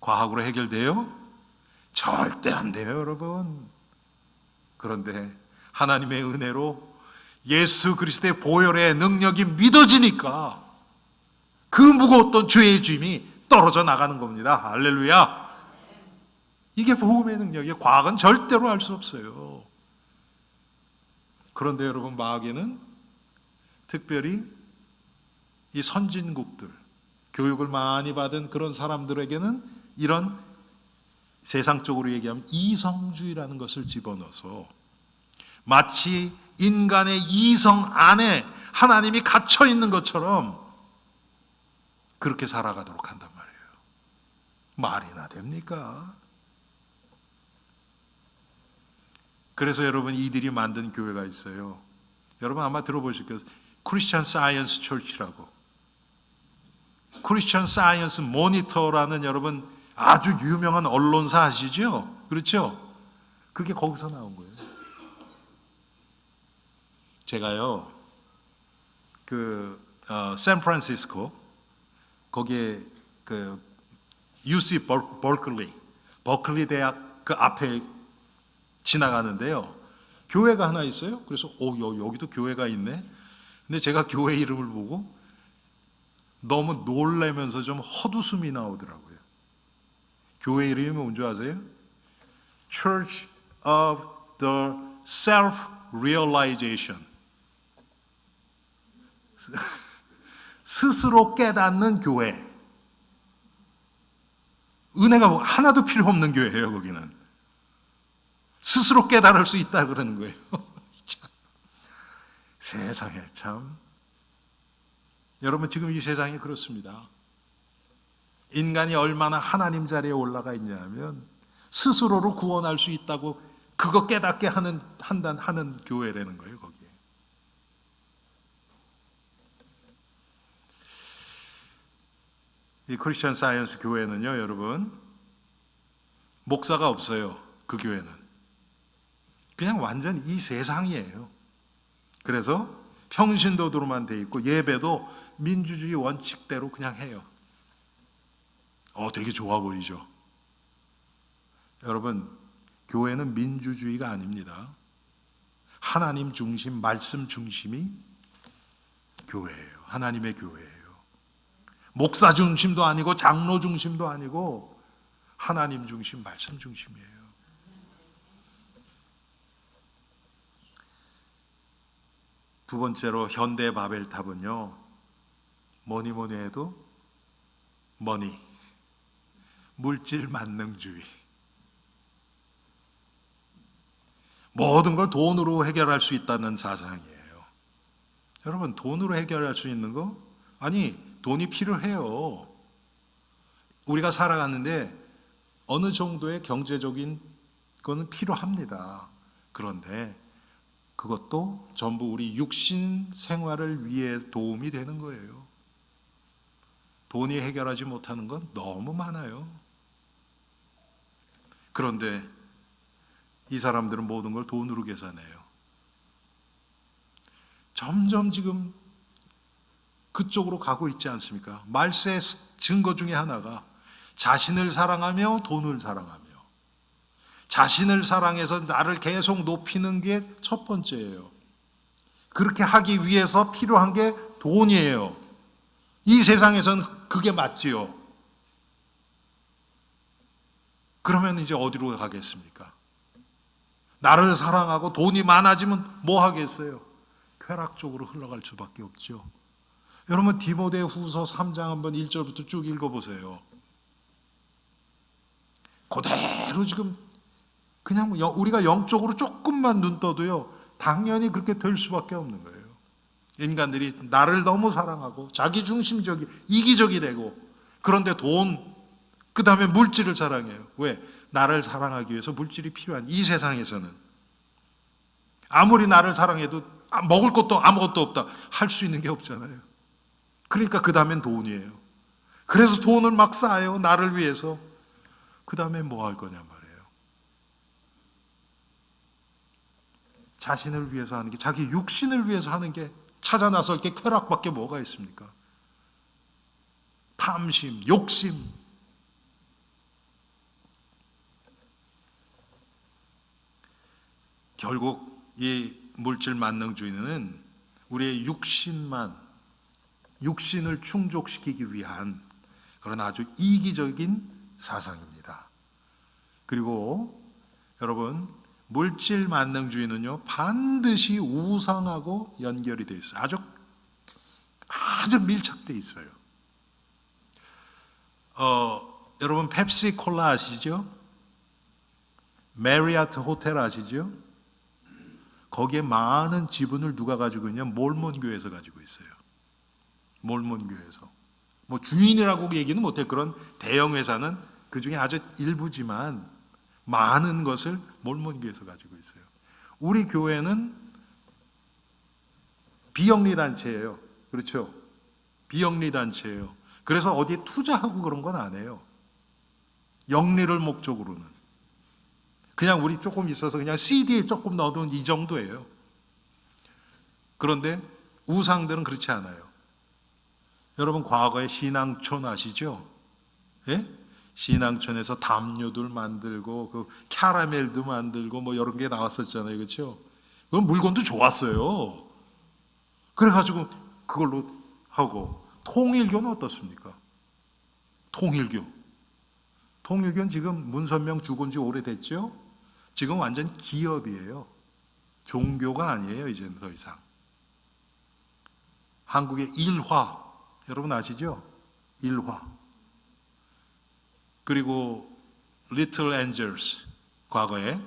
과학으로 해결돼요? 절대 안 돼요, 여러분. 그런데 하나님의 은혜로 예수 그리스도의 보혈의 능력이 믿어지니까 그 무거웠던 죄의 짐이 떨어져 나가는 겁니다. 할렐루야. 이게 복음의 능력이에요. 과학은 절대로 할 수 없어요. 그런데 여러분, 마귀는 특별히 이 선진국들, 교육을 많이 받은 그런 사람들에게는 이런 세상적으로 얘기하면 이성주의라는 것을 집어넣어서 마치 인간의 이성 안에 하나님이 갇혀 있는 것처럼 그렇게 살아가도록 한단 말이에요. 말이나 됩니까? 그래서 여러분, 이들이 만든 교회가 있어요. 여러분 아마 들어보실 거예요. 크리스천 사이언스 처치라고. 크리스천 사이언스 모니터라는 여러분 아주 유명한 언론사 아시죠? 그렇죠? 그게 거기서 나온 거예요. 제가요, 샌프란시스코 거기에 UC 버클리 대학 그 앞에 지나가는데요. 교회가 하나 있어요. 그래서 여기도 교회가 있네. 근데 제가 교회 이름을 보고 너무 놀라면서 좀 헛웃음이 나오더라고요. 교회 이름이 뭔지 아세요? Church of the Self-Realization. 스스로 깨닫는 교회. 은혜가 하나도 필요 없는 교회예요, 거기는. 스스로 깨달을 수 있다 그러는 거예요. 세상에 참. 여러분, 지금 이 세상이 그렇습니다. 인간이 얼마나 하나님 자리에 올라가 있냐면 스스로로 구원할 수 있다고 그거 깨닫게 하는 교회라는 거예요, 거기에. 이 크리스천 사이언스 교회는요, 여러분, 목사가 없어요. 그 교회는 그냥 완전 이 세상이에요. 그래서 평신도들로만 돼 있고 예배도 민주주의 원칙대로 그냥 해요. 되게 좋아 보이죠. 여러분, 교회는 민주주의가 아닙니다. 하나님 중심, 말씀 중심이 교회예요. 하나님의 교회예요. 목사 중심도 아니고 장로 중심도 아니고 하나님 중심, 말씀 중심이에요. 두 번째로 현대 바벨탑은요, 뭐니 해도 머니, 물질 만능주의. 모든 걸 돈으로 해결할 수 있다는 사상이에요. 여러분, 돈으로 해결할 수 있는 거? 아니, 돈이 필요해요. 우리가 살아가는데 어느 정도의 경제적인 거는 필요합니다. 그런데 그것도 전부 우리 육신 생활을 위해 도움이 되는 거예요. 돈이 해결하지 못하는 건 너무 많아요. 그런데 이 사람들은 모든 걸 돈으로 계산해요. 점점 지금 그쪽으로 가고 있지 않습니까? 말세의 증거 중에 하나가 자신을 사랑하며 돈을 사랑하며, 자신을 사랑해서 나를 계속 높이는 게 첫 번째예요. 그렇게 하기 위해서 필요한 게 돈이에요. 이 세상에서는 그게 맞지요. 그러면 이제 어디로 가겠습니까? 나를 사랑하고 돈이 많아지면 뭐 하겠어요? 쾌락 쪽으로 흘러갈 수밖에 없죠. 여러분, 디모데 후서 3장 한번 1절부터 쭉 읽어보세요. 그대로 지금 그냥 우리가 영적으로 조금만 눈 떠도요, 당연히 그렇게 될 수밖에 없는 거예요. 인간들이 나를 너무 사랑하고 자기중심적이, 이기적이 되고, 그런데 돈, 그 다음에 물질을 사랑해요. 왜? 나를 사랑하기 위해서 물질이 필요한 이 세상에서는 아무리 나를 사랑해도 먹을 것도 아무것도 없다 할 수 있는 게 없잖아요. 그러니까 그 다음엔 돈이에요. 그래서 돈을 막 쌓아요, 나를 위해서. 그 다음에 뭐 할 거냐 말이에요. 자신을 위해서 하는 게, 자기 육신을 위해서 하는 게, 찾아 나설 게 쾌락밖에 뭐가 있습니까? 탐심, 욕심. 결국 이 물질 만능주의는 우리의 육신을 충족시키기 위한 그런 아주 이기적인 사상입니다. 그리고 여러분, 물질 만능주의는요, 반드시 우상하고 연결이 되어 있어요. 아주 밀착되어 있어요. 여러분, 펩시 콜라 아시죠? 메리아트 호텔 아시죠? 거기에 많은 지분을 누가 가지고 있냐? 몰몬 교회에서 가지고 있어요. 몰몬 교회에서. 뭐 주인이라고 얘기는 못해요. 그런 대형 회사는 그 중에 아주 일부지만 많은 것을 몰몬 교회에서 가지고 있어요. 우리 교회는 비영리 단체예요. 그렇죠? 비영리 단체예요. 그래서 어디에 투자하고 그런 건 안 해요. 영리를 목적으로는. 그냥 우리 조금 있어서 그냥 CD에 조금 넣어둔 이 정도예요. 그런데 우상들은 그렇지 않아요. 여러분, 과거에 신앙촌 아시죠? 예? 신앙촌에서 담요들 만들고 그 캐러멜도 만들고 뭐 이런 게 나왔었잖아요. 그렇죠? 그 물건도 좋았어요. 그래가지고 그걸로 하고. 통일교는 어떻습니까? 통일교는 지금 문선명 죽은 지 오래됐죠? 지금 완전 기업이에요. 종교가 아니에요, 이제는 더 이상. 한국의 일화, 여러분 아시죠? 일화. 그리고 리틀 엔젤스, 과거에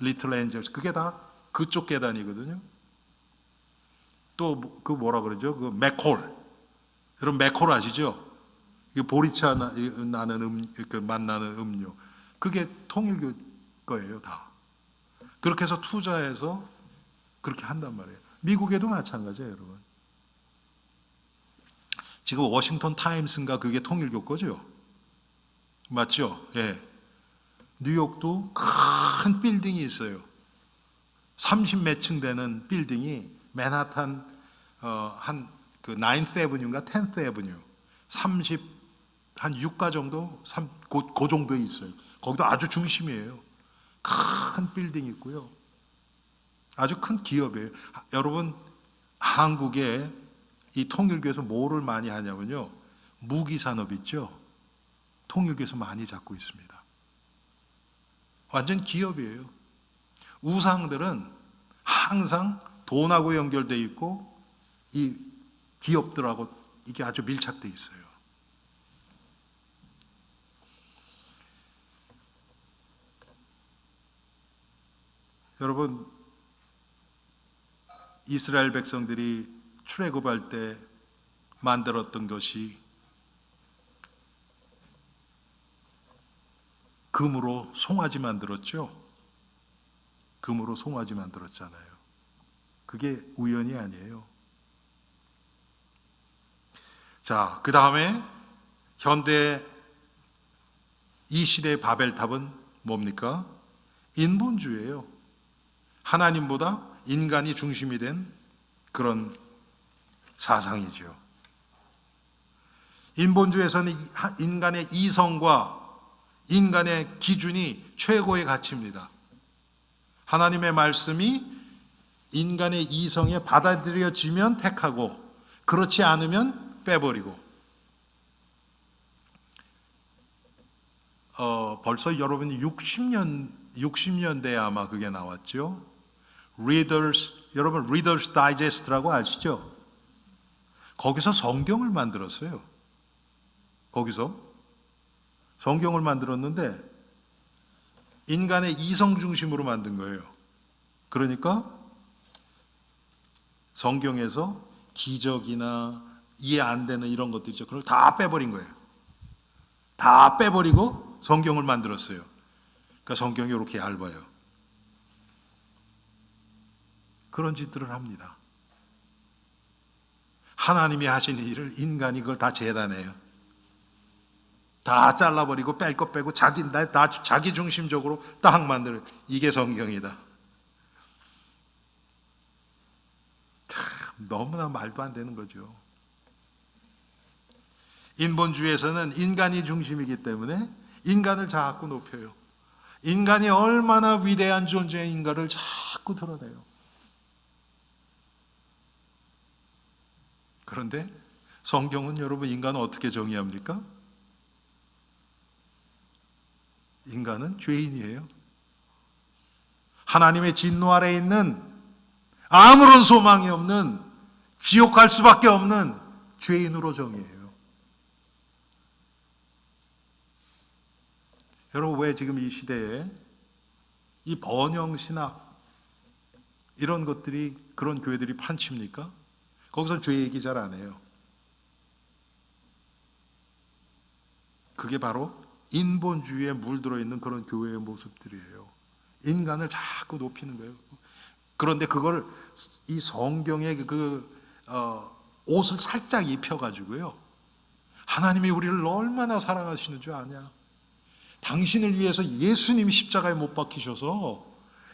리틀 엔젤스, 그게 다 그쪽 계단이거든요. 또 그 뭐라 그러죠? 그 맥콜. 여러분 맥콜 아시죠? 이 보리차 나는 맛나는 음료. 그게 통일교 거예요, 다. 그렇게 해서 투자해서 그렇게 한단 말이에요. 미국에도 마찬가지예요, 여러분. 지금 워싱턴 타임스인가 그게 통일교 거죠? 맞죠? 예. 뉴욕도 큰 빌딩이 있어요. 30몇 층 되는 빌딩이 맨하탄 한 그 9th Avenue인가 10th Avenue 30 한 유가 정도, 그 정도에 있어요. 거기도 아주 중심이에요. 큰 빌딩 있고요. 아주 큰 기업이에요. 여러분, 한국에 이 통일교에서 뭐를 많이 하냐면요, 무기 산업 있죠? 통일교에서 많이 잡고 있습니다. 완전 기업이에요. 우상들은 항상 돈하고 연결되어 있고 이 기업들하고 이게 아주 밀착되어 있어요. 여러분, 이스라엘 백성들이 출애굽할 때 만들었던 것이 금으로 송아지 만들었죠. 금으로 송아지 만들었잖아요. 그게 우연이 아니에요. 자, 그 다음에 현대 이 시대의 바벨탑은 뭡니까? 인본주의예요. 하나님보다 인간이 중심이 된 그런 사상이죠. 인본주의에서는 인간의 이성과 인간의 기준이 최고의 가치입니다. 하나님의 말씀이 인간의 이성에 받아들여지면 택하고 그렇지 않으면 빼버리고. 벌써 여러분이 60년대에 아마 그게 나왔죠. 여러분 Reader's Digest라고 아시죠? 거기서 성경을 만들었어요. 거기서 성경을 만들었는데 인간의 이성 중심으로 만든 거예요. 그러니까 성경에서 기적이나 이해 안 되는 이런 것들 있죠. 그걸 다 빼버린 거예요. 다 빼버리고 성경을 만들었어요. 그러니까 성경이 이렇게 얇아요. 그런 짓들을 합니다. 하나님이 하신 일을 인간이 그걸 다 재단해요. 다 잘라버리고 뺄 거 빼고 자기 중심적으로 딱 만들어요. 이게 성경이다. 참 너무나 말도 안 되는 거죠. 인본주의에서는 인간이 중심이기 때문에 인간을 자꾸 높여요. 인간이 얼마나 위대한 존재인가를 자꾸 드러내요. 그런데 성경은 여러분 인간을 어떻게 정의합니까? 인간은 죄인이에요. 하나님의 진노 아래에 있는 아무런 소망이 없는 지옥 갈 수밖에 없는 죄인으로 정의해요. 여러분 왜 지금 이 시대에 이 번영 신학 이런 것들이 그런 교회들이 판칩니까? 거기서 죄 얘기 잘 안 해요. 그게 바로 인본주의에 물들어 있는 그런 교회의 모습들이에요. 인간을 자꾸 높이는 거예요. 그런데 그걸 이 성경의 옷을 살짝 입혀가지고요. 하나님이 우리를 얼마나 사랑하시는 줄 아냐? 당신을 위해서 예수님이 십자가에 못 박히셔서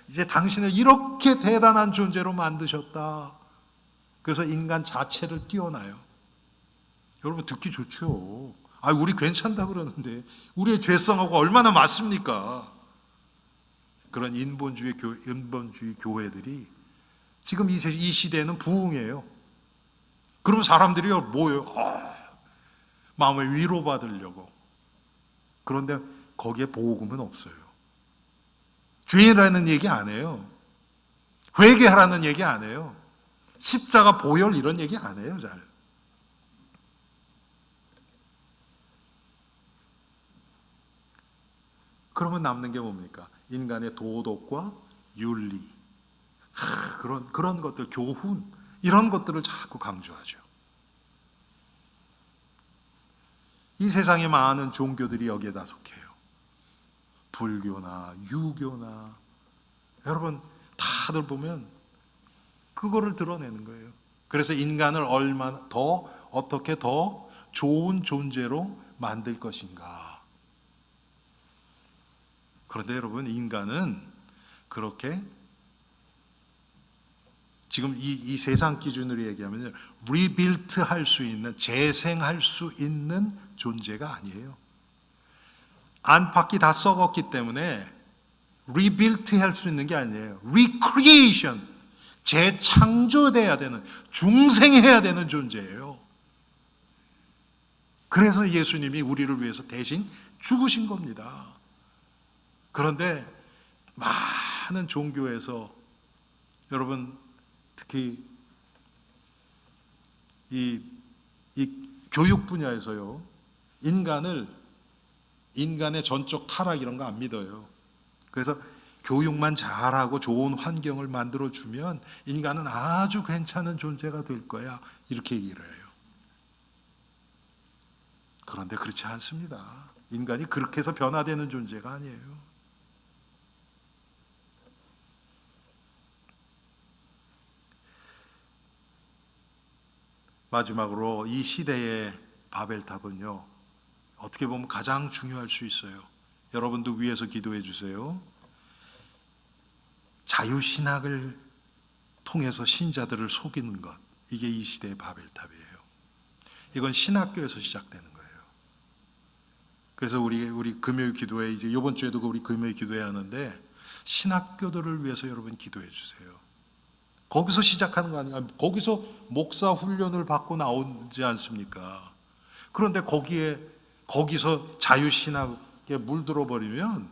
이제 당신을 이렇게 대단한 존재로 만드셨다. 그래서 인간 자체를 띄워놔요. 여러분 듣기 좋죠. 우리 괜찮다 그러는데 우리의 죄성하고 얼마나 맞습니까? 그런 인본주의 교회들이 지금 이 시대에는 부흥해요. 그러면 사람들이요 뭐예요? 마음을 위로받으려고. 그런데 거기에 복음은 없어요. 죄인이라는 얘기 안 해요. 회개하라는 얘기 안 해요. 십자가 보혈 이런 얘기 안 해요. 잘. 그러면 남는 게 뭡니까? 인간의 도덕과 윤리, 그런 것들, 교훈 이런 것들을 자꾸 강조하죠. 이 세상에 많은 종교들이 여기에다 속해요. 불교나 유교나 여러분 다들 보면 그거를 드러내는 거예요. 그래서 인간을 얼마나 더 어떻게 더 좋은 존재로 만들 것인가. 그런데 여러분 인간은 그렇게 지금 이 세상 기준으로 얘기하면 리빌트 할 수 있는, 재생할 수 있는 존재가 아니에요. 안팎이 다 썩었기 때문에 리빌트 할 수 있는 게 아니에요. 리크리에이션, 재창조돼야 되는, 중생해야 되는 존재예요. 그래서 예수님이 우리를 위해서 대신 죽으신 겁니다. 그런데 많은 종교에서 여러분 특히 이 교육 분야에서요, 인간의 전적 타락 이런 거 안 믿어요. 그래서 교육만 잘하고 좋은 환경을 만들어주면 인간은 아주 괜찮은 존재가 될 거야, 이렇게 얘기를 해요. 그런데 그렇지 않습니다. 인간이 그렇게 해서 변화되는 존재가 아니에요. 마지막으로 이 시대의 바벨탑은요, 어떻게 보면 가장 중요할 수 있어요. 여러분도 위에서 기도해 주세요. 자유신학을 통해서 신자들을 속이는 것, 이게 이 시대의 바벨탑이에요. 이건 신학교에서 시작되는 거예요. 그래서 우리 금요일 기도회, 이제 이번 주에도 우리 금요일 기도회 하는데 신학교들을 위해서 여러분 기도해 주세요. 거기서 시작하는 거 아니에요? 거기서 목사 훈련을 받고 나오지 않습니까? 그런데 거기서 자유신학에 물들어 버리면,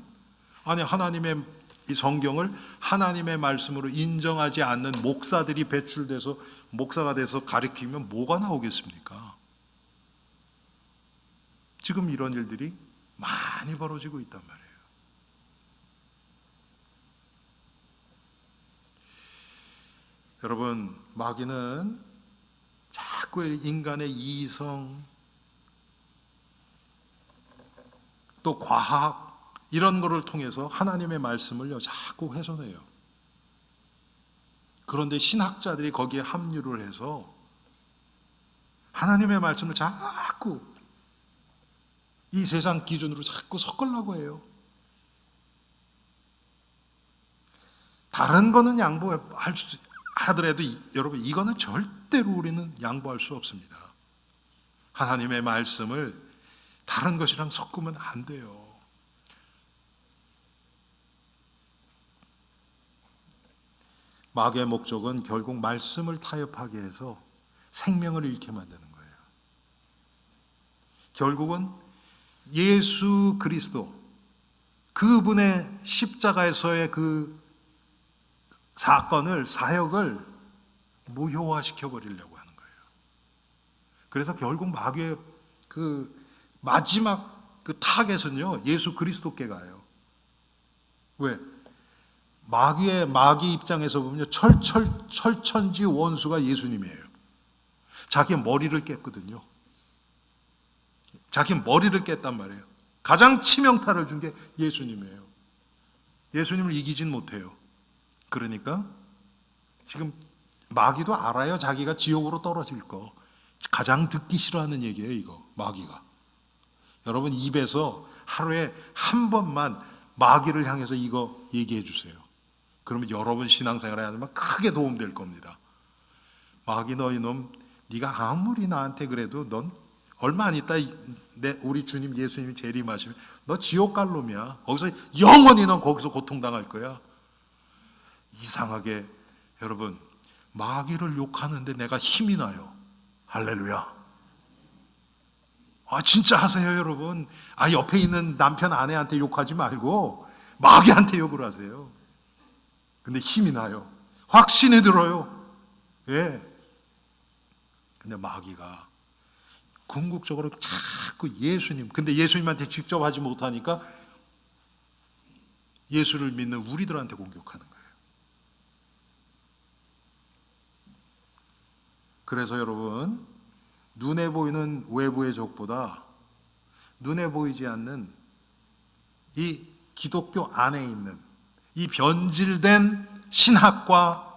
아니 하나님의 이 성경을 하나님의 말씀으로 인정하지 않는 목사들이 배출돼서 목사가 돼서 가르치면 뭐가 나오겠습니까? 지금 이런 일들이 많이 벌어지고 있단 말이에요. 여러분, 마귀는 자꾸 인간의 이성, 또 과학 이런 거를 통해서 하나님의 말씀을 자꾸 훼손해요. 그런데 신학자들이 거기에 합류를 해서 하나님의 말씀을 자꾸 이 세상 기준으로 자꾸 섞으려고 해요. 다른 거는 하더라도 여러분, 이거는 절대로 우리는 양보할 수 없습니다. 하나님의 말씀을 다른 것이랑 섞으면 안 돼요. 마귀의 목적은 결국 말씀을 타협하게 해서 생명을 잃게 만드는 거예요. 결국은 예수 그리스도, 그분의 십자가에서의 그 사역을 무효화시켜 버리려고 하는 거예요. 그래서 결국 마귀의 그 마지막 그 타겟은요, 예수 그리스도께 가요. 왜? 마귀 입장에서 보면요, 철천지 원수가 예수님이에요. 자기 머리를 깼거든요. 자기 머리를 깼단 말이에요. 가장 치명타를 준 게 예수님이에요. 예수님을 이기진 못해요. 그러니까 지금 마귀도 알아요. 자기가 지옥으로 떨어질 거. 가장 듣기 싫어하는 얘기예요, 이거. 마귀가. 여러분 입에서 하루에 한 번만 마귀를 향해서 이거 얘기해 주세요. 그러면 여러분 신앙생활에 하면 크게 도움될 겁니다. 마귀, 너희 놈, 네가 아무리 나한테 그래도 넌 얼마 안 있다 우리 주님 예수님이 재림하시면 너 지옥 갈 놈이야. 거기서 영원히 넌 거기서 고통당할 거야. 이상하게 여러분, 마귀를 욕하는데 내가 힘이 나요. 할렐루야. 진짜 하세요, 여러분. 옆에 있는 남편 아내한테 욕하지 말고 마귀한테 욕을 하세요. 근데 힘이 나요. 확신이 들어요. 예. 근데 마귀가 궁극적으로 자꾸 근데 예수님한테 직접 하지 못하니까 예수를 믿는 우리들한테 공격하는 거예요. 그래서 여러분, 눈에 보이는 외부의 적보다 눈에 보이지 않는 이 기독교 안에 있는 이 변질된 신학과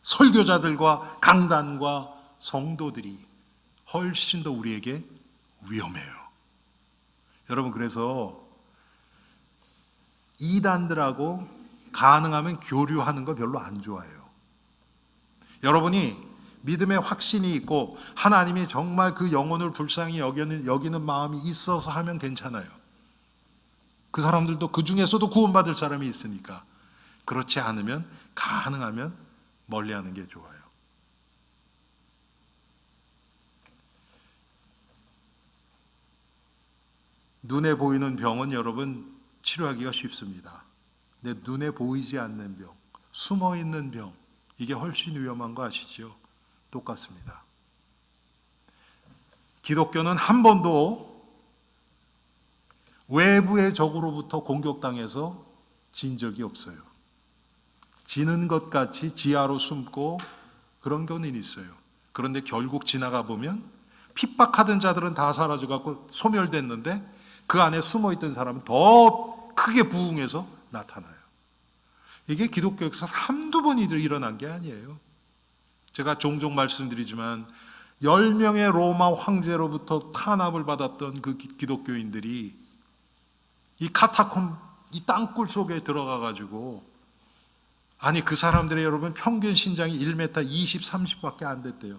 설교자들과 강단과 성도들이 훨씬 더 우리에게 위험해요. 여러분, 그래서 이단들하고 가능하면 교류하는 거 별로 안 좋아해요. 여러분이 믿음의 확신이 있고 하나님이 정말 그 영혼을 불쌍히 여기는 마음이 있어서 하면 괜찮아요. 그 사람들도 그 중에서도 구원받을 사람이 있으니까. 그렇지 않으면 가능하면 멀리하는 게 좋아요. 눈에 보이는 병은 여러분 치료하기가 쉽습니다. 내 눈에 보이지 않는 병, 숨어있는 병, 이게 훨씬 위험한 거 아시죠? 똑같습니다. 기독교는 한 번도 외부의 적으로부터 공격당해서 진 적이 없어요. 지는 것 같이 지하로 숨고 그런 거는 있어요. 그런데 결국 지나가 보면 핍박하던 자들은 다 사라져갖고 소멸됐는데 그 안에 숨어있던 사람은 더 크게 부흥해서 나타나요. 이게 기독교 역사 한두 번 일어난 게 아니에요. 제가 종종 말씀드리지만 10명의 로마 황제로부터 탄압을 받았던 그 기독교인들이 이 카타콤, 이 땅굴 속에 들어가 가지고, 아니 그 사람들의 여러분 평균 신장이 1m 20, 30밖에 안 됐대요.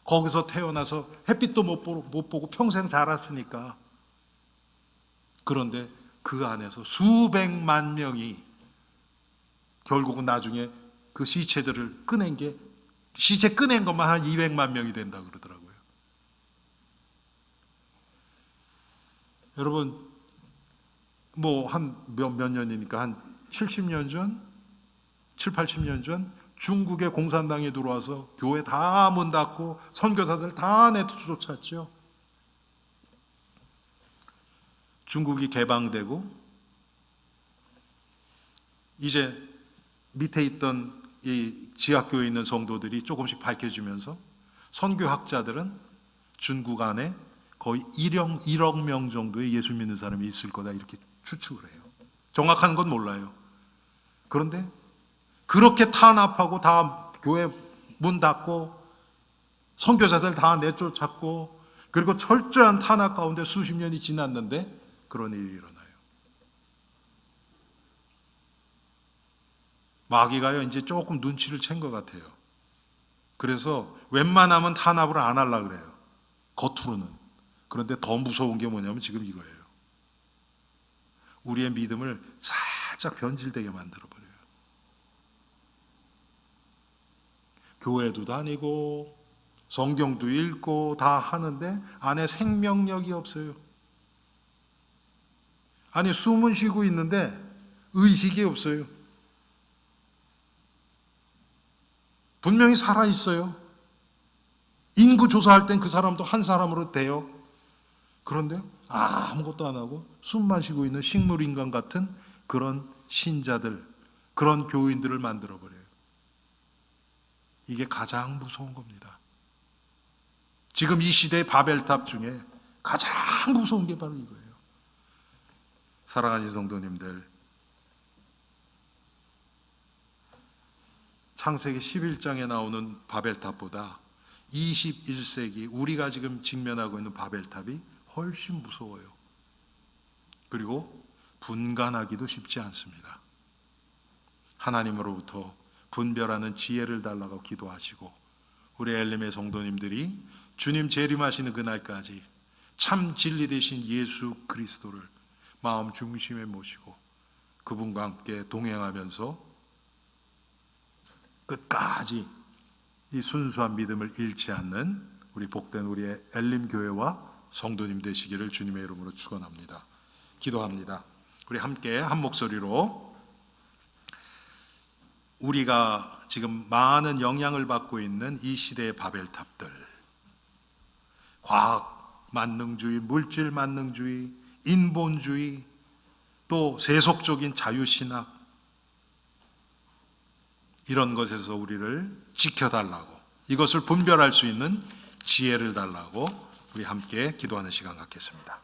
거기서 태어나서 햇빛도 못 보고 평생 자랐으니까. 그런데 그 안에서 수백만 명이 결국은 나중에 그 시체들을 꺼낸 게, 시체 꺼낸 것만 한 200만 명이 된다 그러더라고요. 여러분 뭐 한 몇 년이니까 한 70년 전, 7, 80년 전 중국의 공산당이 들어와서 교회 다 문 닫고 선교사들 다 내쫓았죠. 중국이 개방되고 이제 밑에 있던 이 지하교에 있는 성도들이 조금씩 밝혀지면서 선교학자들은 중국 안에 거의 1억 명 정도의 예수 믿는 사람이 있을 거다 이렇게 추측을 해요. 정확한 건 몰라요. 그런데 그렇게 탄압하고 다 교회 문 닫고 선교사들 다 내쫓았고 그리고 철저한 탄압 가운데 수십 년이 지났는데 그런 일이 일어나요. 마귀가요 이제 조금 눈치를 챈 것 같아요. 그래서 웬만하면 탄압을 안 하려고 그래요. 겉으로는. 그런데 더 무서운 게 뭐냐면 지금 이거예요. 우리의 믿음을 살짝 변질되게 만들어버려요. 교회도 다니고 성경도 읽고 다 하는데 안에 생명력이 없어요. 아니 숨은 쉬고 있는데 의식이 없어요. 분명히 살아있어요. 인구 조사할 땐 그 사람도 한 사람으로 돼요. 그런데 아무것도 안 하고 숨만 쉬고 있는 식물인간 같은 그런 신자들, 그런 교인들을 만들어버려요. 이게 가장 무서운 겁니다. 지금 이 시대의 바벨탑 중에 가장 무서운 게 바로 이거예요. 사랑하는 성도님들, 창세기 11장에 나오는 바벨탑보다 21세기 우리가 지금 직면하고 있는 바벨탑이 훨씬 무서워요. 그리고 분간하기도 쉽지 않습니다. 하나님으로부터 분별하는 지혜를 달라고 기도하시고 우리 엘림의 성도님들이 주님 재림하시는 그날까지 참 진리 되신 예수 그리스도를 마음 중심에 모시고 그분과 함께 동행하면서 끝까지 이 순수한 믿음을 잃지 않는 우리 복된 우리의 엘림 교회와 성도님 되시기를 주님의 이름으로 축원합니다. 기도합니다. 우리 함께 한 목소리로 우리가 지금 많은 영향을 받고 있는 이 시대의 바벨탑들, 과학 만능주의, 물질 만능주의, 인본주의, 또 세속적인 자유신학, 이런 것에서 우리를 지켜달라고, 이것을 분별할 수 있는 지혜를 달라고 우리 함께 기도하는 시간 갖겠습니다.